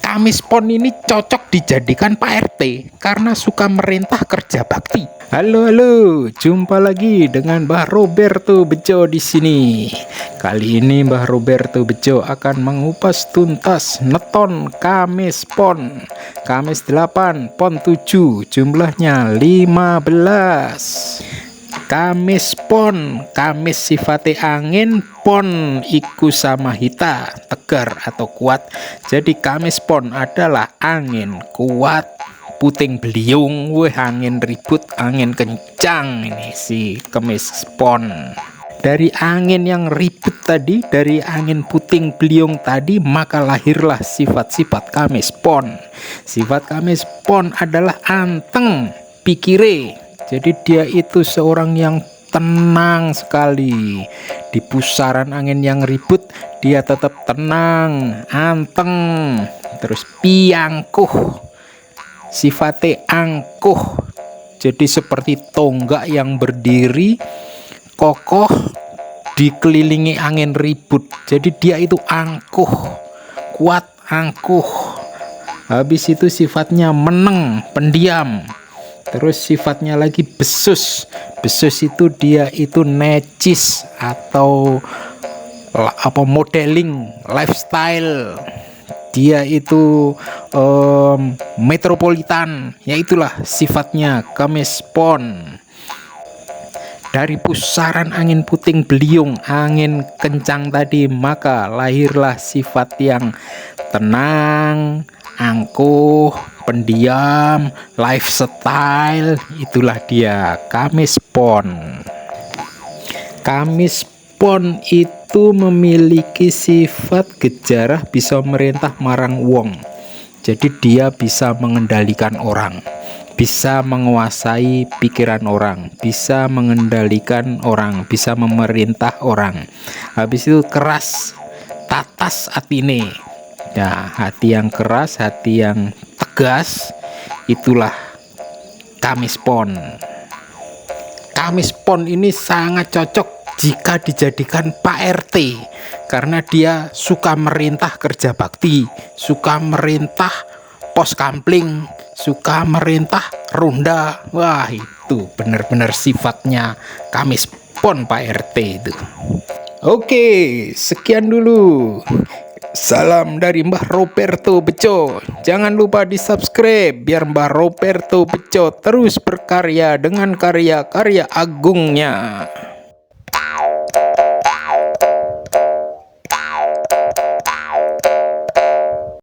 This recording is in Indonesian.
Kamis Pon ini cocok dijadikan Pak RT karena suka merintah kerja bakti. Halo, jumpa lagi dengan Mbah Roberto Bejo di sini. Kali ini Mbah Roberto Bejo akan mengupas tuntas neton Kamis Pon. Kamis 8, Pon 7, jumlahnya 15. Kamis Pon, Kamis sifate angin, Pon iku sama hita, tegar atau kuat. Jadi Kamis Pon adalah angin kuat, puting beliung, angin ribut, angin kencang ini si Kamis Pon. Dari angin yang ribut tadi, dari angin puting beliung tadi, maka lahirlah sifat-sifat Kamis Pon. Sifat Kamis Pon adalah anteng, pikire. Jadi dia itu seorang yang tenang sekali. Di pusaran angin yang ribut, dia tetap tenang, anteng, terus piangkuh. Sifatnya angkuh. Jadi seperti tonggak yang berdiri, kokoh, dikelilingi angin ribut. Jadi dia itu angkuh, kuat, angkuh. Habis itu sifatnya meneng, pendiam. Terus sifatnya lagi besus. Besus itu dia itu necis atau modeling, lifestyle. Dia itu metropolitan. Ya itulah sifatnya Kamis Pon. Dari pusaran angin puting beliung, angin kencang tadi, maka lahirlah sifat yang tenang, angkuh, pendiam, lifestyle. Itulah dia Kamis Pon. Kamis Pon itu memiliki sifat gejarah, bisa merintah marang wong. Jadi dia bisa mengendalikan orang, bisa menguasai pikiran orang, bisa mengendalikan orang, bisa memerintah orang. Habis itu keras, tatas atine. Ya, hati yang keras, hati yang tegas, itulah Kamis Pon. Kamis Pon ini sangat cocok jika dijadikan Pak RT karena dia suka merintah kerja bakti, suka merintah pos kampling, suka merintah ronda. Wah, itu benar-benar sifatnya Kamis Pon Pak RT itu. Oke, sekian dulu. Salam dari Mbah Roberto Bejo. Jangan lupa di subscribe biar Mbah Roberto Bejo terus berkarya dengan karya-karya agungnya.